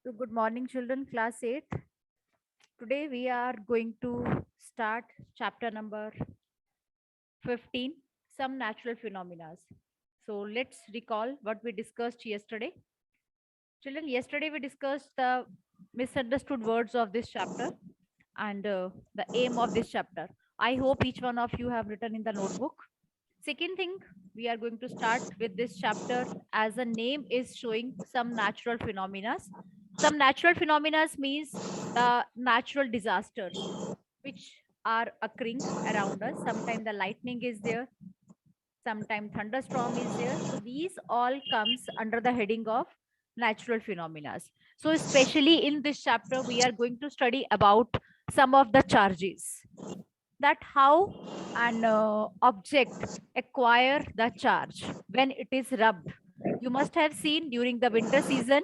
So good morning, children, class 8th. Today we are going to start chapter number 15, some natural phenomena. So let's recall what we discussed yesterday. Children, yesterday we discussed the misunderstood words of this chapter and the aim of this chapter. I hope each one of you have written in the notebook. Second thing, we are going to start with this chapter as the name is showing some natural phenomena. Some natural phenomena means the natural disasters which are occurring around us. Sometimes the lightning is there, sometimes thunderstorm is there. So these all comes under the heading of natural phenomena. So especially in this chapter, we are going to study about some of the charges, that how an object acquire the charge when it is rubbed. You must have seen during the winter season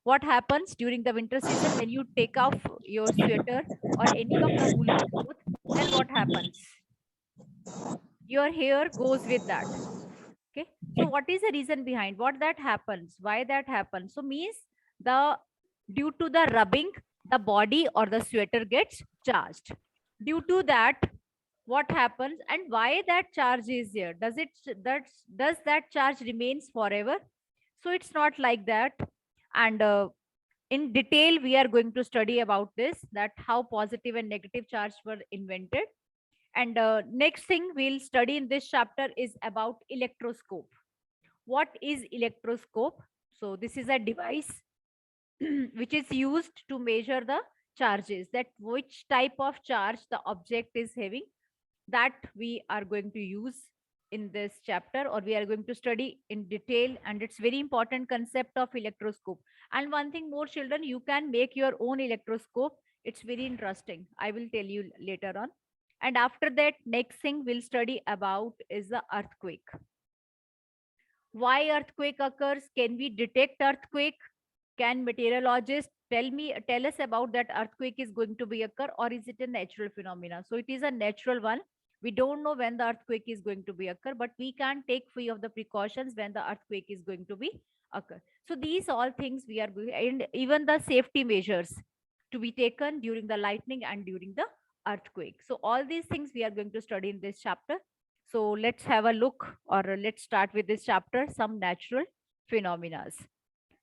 what happens during the winter season when you take off your sweater or any of the woolen cloth. Then what happens? Your hair goes with that. Okay, so what is the reason behind what that happens, why that happens? So means the due to the rubbing, the body or the sweater gets charged. Due to that, what happens and why that charge is there? Does that charge remains forever? So it's not like that. And in detail we are going to study about this, that how positive and negative charge were invented. And next thing we'll study in this chapter is about electroscope. What is electroscope? So this is a device which is used to measure the charges, that which type of charge the object is having, that we are going to use in this chapter, or we are going to study in detail. And it's very important concept of electroscope. And one thing more, children, you can make your own electroscope. It's very interesting, I will tell you later on. And after that, next thing we'll study about is the earthquake. Why earthquake occurs? Can we detect earthquake? Can meteorologists tell us about that earthquake is going to be occur, or is it a natural phenomena? So it is a natural one. We don't know when the earthquake is going to be occur, but we can take free of the precautions when the earthquake is going to be occur. So these all things we are going, and even the safety measures to be taken during the lightning and during the earthquake. So all these things we are going to study in this chapter. So let's have a look, or let's start with this chapter, some natural phenomena.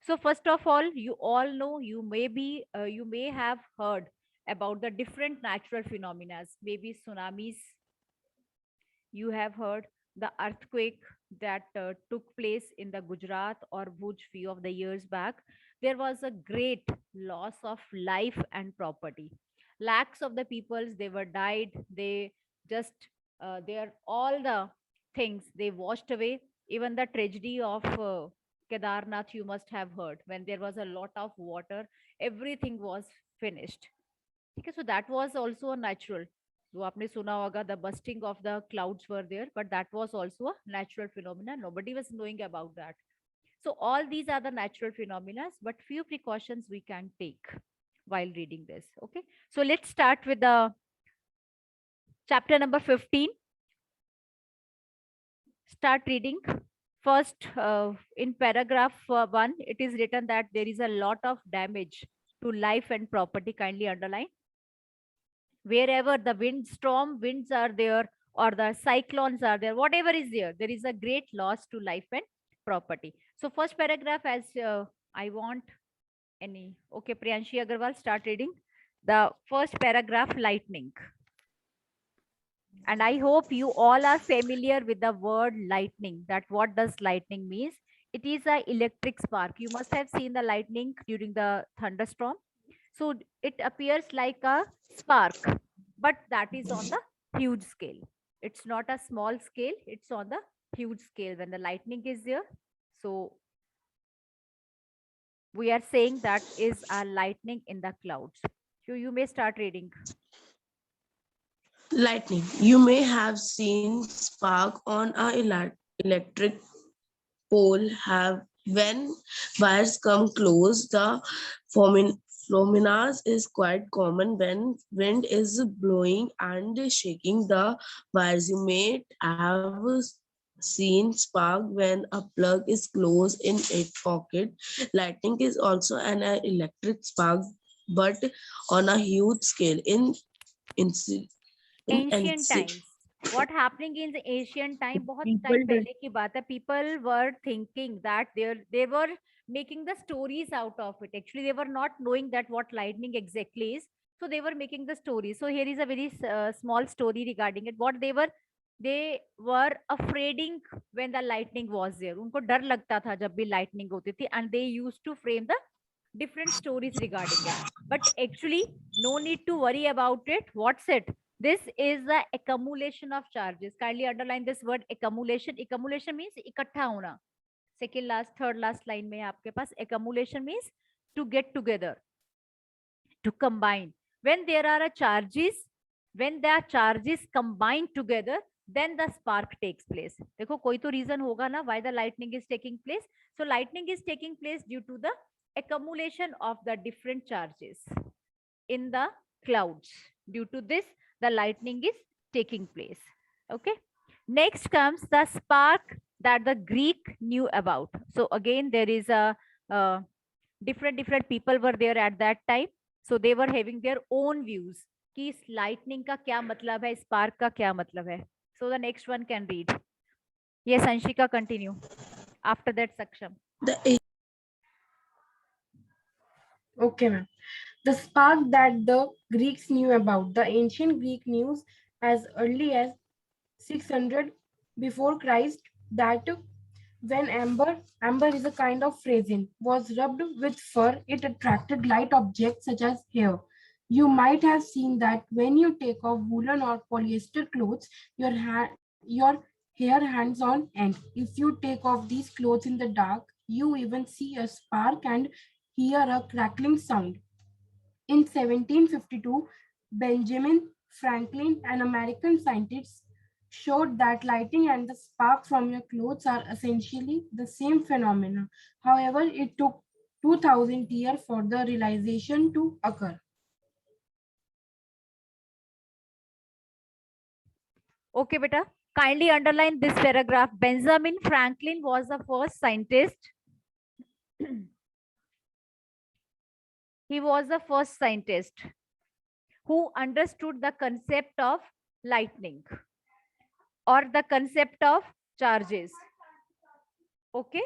So first of all, you all know, you may have heard about the different natural phenomena, maybe tsunamis. You have heard the earthquake that took place in the Gujarat or Bhuj few of the years back. There was a great loss of life and property. Lakhs of the peoples, they were died. They just their all the things they washed away. Even the tragedy of Kedarnath, you must have heard, when there was a lot of water, everything was finished. Okay, so that was also a natural. जो आपने सुना होगा, the busting of the clouds were there, but that was also a natural phenomena. Nobody was knowing about that. So all these are the natural phenomena, but few precautions we can take while reading this. Okay, so let's start with the chapter number 15. Start reading. First, in paragraph 1, it is written that there is a lot of damage to life and property. Kindly underline. Wherever the storm winds are there, or the cyclones are there, whatever is there is a great loss to life and property. So first paragraph, as I want any, okay, Priyanshi Agarwal, start reading the first paragraph, lightning. And I hope you all are familiar with the word lightning, that what does lightning means. It is a electric spark. You must have seen the lightning during the thunderstorm. So it appears like a spark, but that is on the huge scale. It's not a small scale, it's on the huge scale when the lightning is there. So we are saying that is a lightning in the clouds. So you may start reading. Lightning. You may have seen spark on a electric pole have when wires come close. The phenomena is quite common when wind is blowing and shaking the wires. You may have seen spark when a plug is closed in its pocket. Lightning is also an electric spark, but on a huge scale. Inci- in ancient ancient times what happening in the ancient time, बहुत people time did पहले की बात है, people were thinking that they were making the stories out of it. Actually they were not knowing that what lightning exactly is, so they were making the story. So here is a very small story regarding it. What they were afraiding when the lightning was there. उनको डर लगता था जब भी lightning होती थी, and they used to frame the different stories regarding it. But actually no need to worry about it. What's it? This is the accumulation of charges. Kindly underline this word accumulation. Accumulation means इकट्ठा होना. Second last, third last line में आपके पास accumulation means to get together, to combine. When there are charges, when the charges combine together, then the spark takes place. देखो कोई तो reason होगा ना why the lightning is taking place. So lightning is taking place due to the accumulation of the different charges in the clouds. Due to this, the lightning is taking place. Okay. Next comes the spark that the Greek knew about. So again, there is a different people were there at that time. So they were having their own views कि इस lightning का क्या मतलब है, spark का क्या मतलब है. So the next one can read. Yes, Anshika, continue. After that, Saksham. the Okay, ma'am. The spark that the Greeks knew about. The ancient Greek knew as early as 600 before Christ that when amber is a kind of resin, was rubbed with fur, it attracted light objects such as hair. You might have seen that when you take off woolen or polyester clothes, your hair hangs on end. If you take off these clothes in the dark, you even see a spark and hear a crackling sound. In 1752, Benjamin Franklin, an American scientist, showed that lighting and the spark from your clothes are essentially the same phenomena. However, it took 2000 years for the realization to occur. Okay, beta. Kindly underline this paragraph. Benjamin Franklin was the first scientist. He was the first scientist who understood the concept of lightning or the concept of charges. Okay.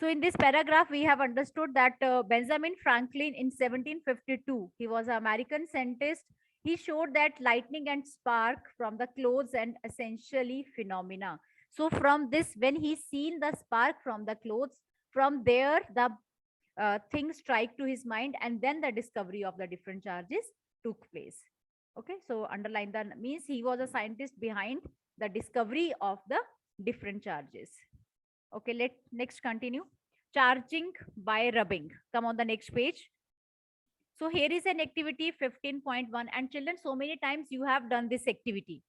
So in this paragraph, we have understood that Benjamin Franklin in 1752, he was an American scientist. He showed that lightning and spark from the clothes and essentially phenomena. So from this, when he seen the spark from the clothes, from there the things strike to his mind, and then the discovery of the different charges took place. Okay, so underline that means he was a scientist behind the discovery of the different charges. Okay, let next continue. Charging by rubbing. Come on the next page. So here is an activity 15.1, and children, so many times you have done this activity.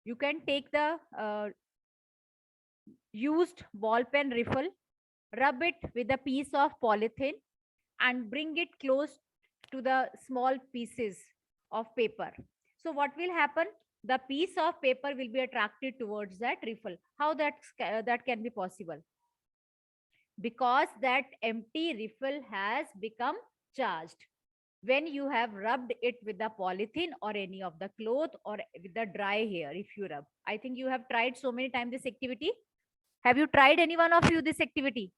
You can take the used ball pen riffle, rub it with a piece of polythene and bring it close to the small pieces of paper. So what will happen? The piece of paper will be attracted towards that riffle. How that can be possible? Because that empty riffle has become charged when you have rubbed it with the polythene or any of the cloth or with the dry hair. If you rub, I think you have tried so many times this activity. Have you tried, any one of you, this activity?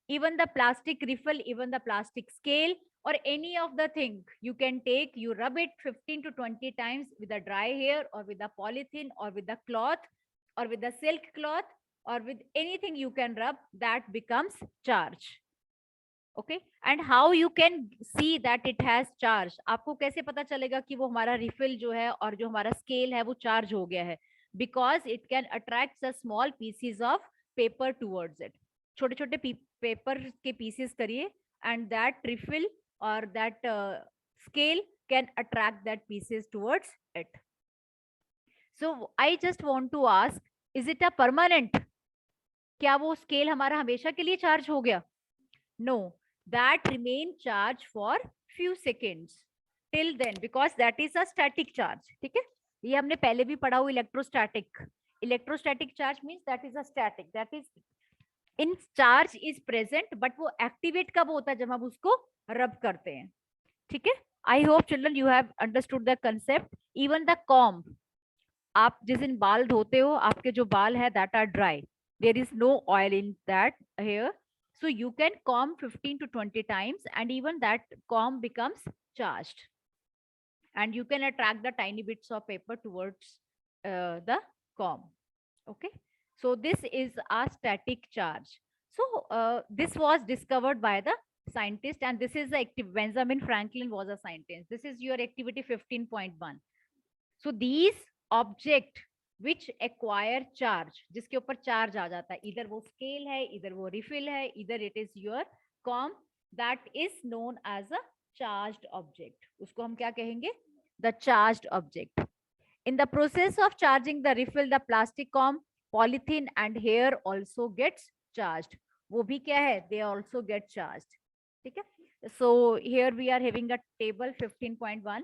Even the plastic riffle, even the plastic scale, or any of the thing you can take, you rub it 15 to 20 times with the dry hair or with the polythene or with the cloth or with the silk cloth or with anything you can rub, that becomes charge. Okay, and how you can see that it has charge? आपको कैसे पता चलेगा कि वो हमारा refill जो है और जो हमारा स्केल है वो चार्ज हो गया है? Because it can attract the small pieces of paper towards it. छोटे छोटे पेपर के पीसेस करिए, and that refill or that scale can attract that pieces towards it. So I just want to ask, is it a permanent? क्या वो scale हमारा हमेशा के लिए चार्ज हो गया? No, that remain charged for few seconds. till then because that is a static charge. ठीक है, ये हमने पहले भी पढ़ा हुआ electrostatic. Electrostatic charge means that is a static, that is in charge is present, but वो एक्टिवेट कब होता है, जब हम उसको रब करते हैं. ठीक है, I hope children you have understood the concept. Even the comb, आप जिस दिन बाल धोते हो, आपके जो बाल है that are dry, there is no oil in that hair, so you can comb 15 to 20 times and even that comb becomes charged and you can attract the tiny bits of paper towards the comb. Okay, so this is a static charge. So this was discovered by the scientist and this is the active. Benjamin Franklin was a scientist. This is your activity 15.1. so these object which acquire charge, जिसके ऊपर charge आ जाता है, इधर वो scale है, इधर वो refill है, इधर it is your comb, that is known as a charged object. उसको हम क्या कहेंगे, the charged object. in the process of charging the refill, the plastic comb, polythene and hair also gets charged. वो भी क्या है, they also get charged. ठीक है, so here we are having a table 15.1.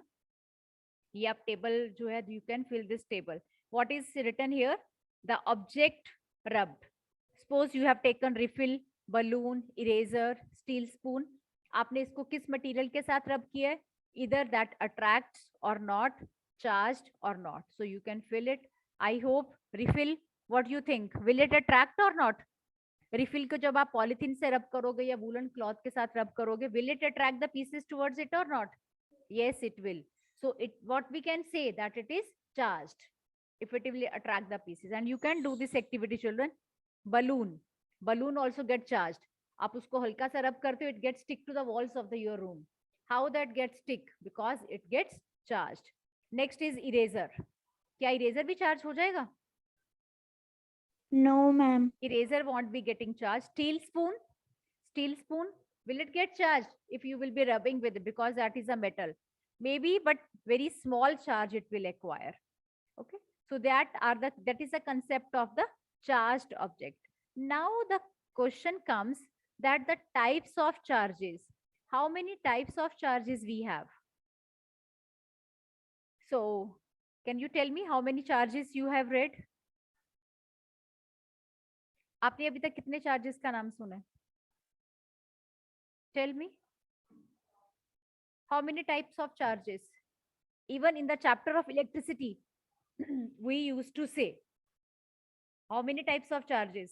ये आप टेबल जो है, you can fill this table. What is written here? The object rubbed. Suppose you have taken refill, balloon, eraser, steel spoon. आपने इसको किस material के साथ रब किया है? Either that attracts or not, charged or not. So you can fill it. I hope refill. What do you think? Will it attract or not? Refill को जब आप पॉलिथीन से रब करोगे या वूलन क्लॉथ के साथ रब करोगे, will it attract the pieces towards it or not? Yes, it will. So it, what we can say that it is charged if it will attract the pieces. And you can do this activity children. Balloon also get charged. आप उसको हल्का सा रब करते हो, it gets stick to the walls of the your room. How that gets stick? Because it gets charged. Next is eraser. क्या eraser भी charge हो जाएगा? No, ma'am. Eraser won't be getting charged. Steel spoon, will it get charged if you will be rubbing with it, because that is a metal? Maybe, but very small charge it will acquire. Okay, so that is the concept of the charged object. Now the question comes that the types of charges, how many types of charges we have? So can you tell me how many charges you have read? आपने अभी तक कितने charges का नाम सुना है? Tell me. How many types of charges? Even in the chapter of electricity, we used to say. How many types of charges?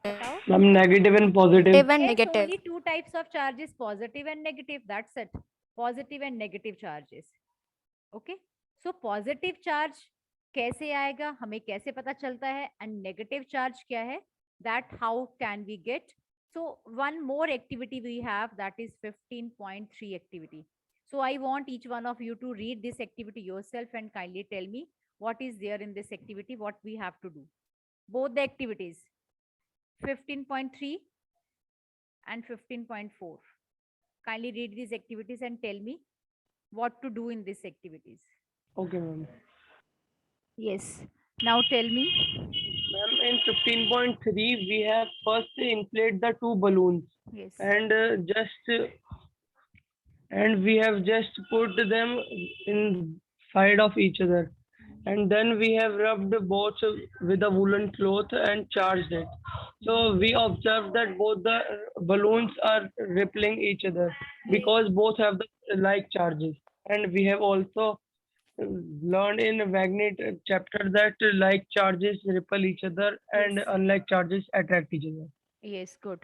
बताओ. Negative and positive. Negative and Yes, negative. only two types of charges, positive and negative. That's it. Positive and negative charges. Okay. So positive charge कैसे आएगा, हमें कैसे पता चलता है, and negative charge क्या है, that how can we get? So one more activity we have, that is 15.3 activity. So I want each one of you to read this activity yourself and kindly tell me what is there in this activity, what we have to do. Both the activities, 15.3 and 15.4. Kindly read these activities and tell me what to do in these activities. Okay, ma'am. Yes. Now tell me. Ma'am, in 15.3, we have first inflate the two balloons Yes. and we have just put them inside of each other. And then we have rubbed both with a woolen cloth and charged it. So we observe that both the balloons are repelling each other because both have the like charges. And we have also learned in magnet chapter that like charges repel each other and Yes. unlike charges attract each other. Yes, good.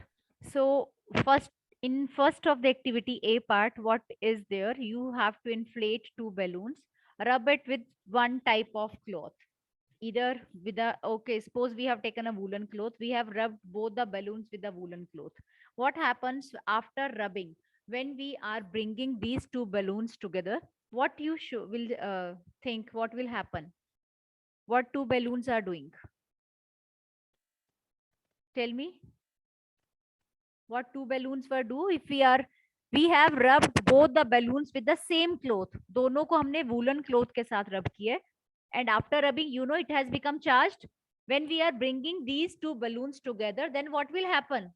So first of the activity A part, what is there? You have to inflate two balloons, rub it with one type of cloth. Either with a, okay, suppose we have taken a woolen cloth, we have rubbed both the balloons with the woolen cloth. What happens after rubbing? When we are bringing these two balloons together, what you will think, what will happen? What two balloons are doing? Tell me. What two balloons were do if we have rubbed both the balloons with the same cloth. दोनों को हमने woolen cloth के साथ rub किए, and after rubbing, you know, it has become charged. When we are bringing these two balloons together, then what will happen?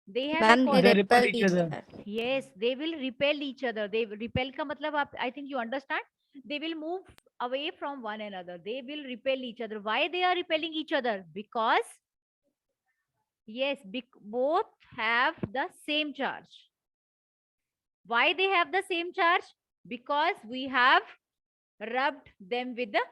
They have Ma'am, acquired. they They repel repel each each other. other. Yes, they will repel each other. They will repel ka matlab I think you understand. They will move away from one another. They will repel each other. Why they are repelling each other? Because yes, both have the same charge. Why they have the same charge? Because we have rubbed them with the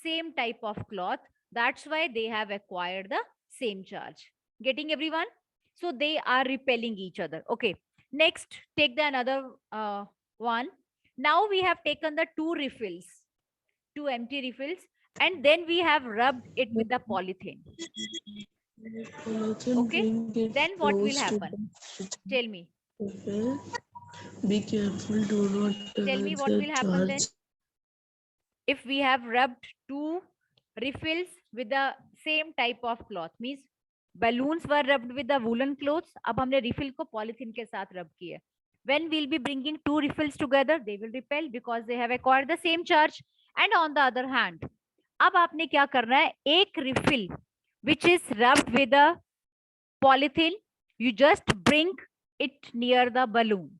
same type of cloth. That's why they have acquired the same charge. Getting everyone? So they are repelling each other. Okay. Next, take the another one. Now we have taken the two refills, two empty refills, and then we have rubbed it with the polythene. Okay. Then what will happen? Tell me. Be careful, do not Tell me what the will happen then. charge. If we have rubbed two refills with the same type of cloth, means balloons were rubbed with the woolen clothes, अब हमने refill को polythene के साथ rub किया. When we'll be bringing two refills together, they will repel because they have acquired the same charge. And on the other hand, अब आपने क्या करना है? एक refill which is rubbed with a polythene, you just bring it near the balloon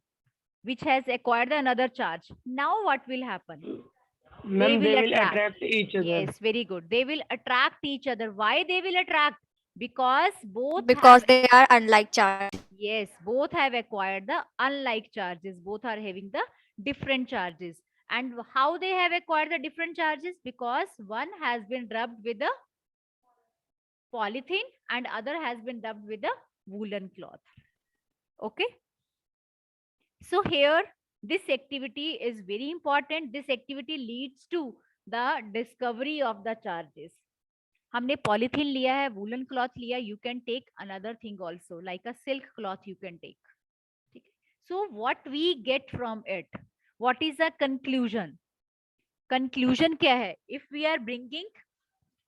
which has acquired another charge. Now what will happen? Ma'am, they will will attract. attract each other. Yes, very good. They will attract each other. Why they will attract? Because both Because have, they are unlike charge. yes, both have acquired the unlike charges. Both are having the different charges. And how they have acquired the different charges? Because one has been rubbed with a polythene and other has been rubbed with a woolen cloth. Okay. So here, this activity is very important. This activity leads to the discovery of the charges. हमने polythene लिया है, woolen cloth लिया, you can take another thing also, like a silk cloth you can take. ठीक है? So what we get from it? What is the conclusion? Conclusion क्या है? If we are bringing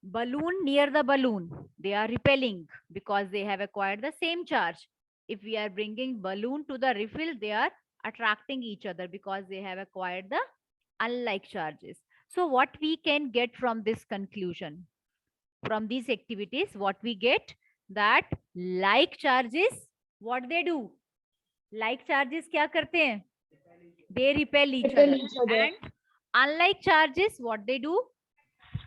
balloon near the balloon, they are repelling because they have acquired the same charge. If we are bringing balloon to the refill, they are attracting each other because they have acquired the unlike charges. So what we can get from this conclusion? From these activities, what we get? That like charges, what they do? Like charges क्या करते हैं? They repel each Repel other. each other. And unlike charges, what they do?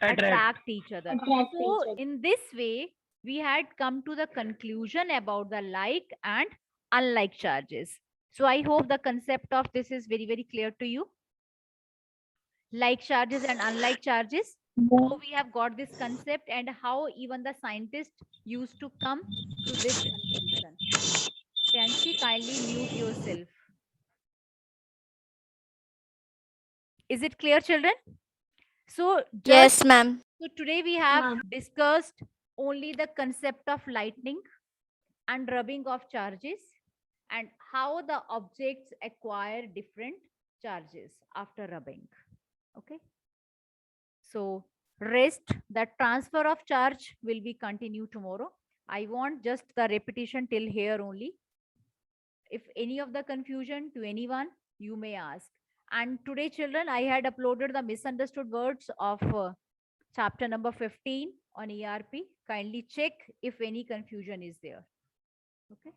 Attract each other. Attract So each other. in this way, we had come to the conclusion about the like and unlike charges. So I hope the concept of this is very, very clear to you. Like charges and unlike charges. How we have got this concept and how even the scientists used to come to this conclusion. Priyanshi, kindly mute yourself. Is it clear, children? So just Yes, ma'am. so today we have Ma'am. discussed only the concept of lightning and rubbing of charges and how the objects acquire different charges after rubbing. Okay. So rest, the transfer of charge will be continued tomorrow. I want just the repetition till here only. If any of the confusion to anyone, you may ask. And today, children, I had uploaded the misunderstood words of chapter number 15 on ERP. Kindly check if any confusion is there. Okay.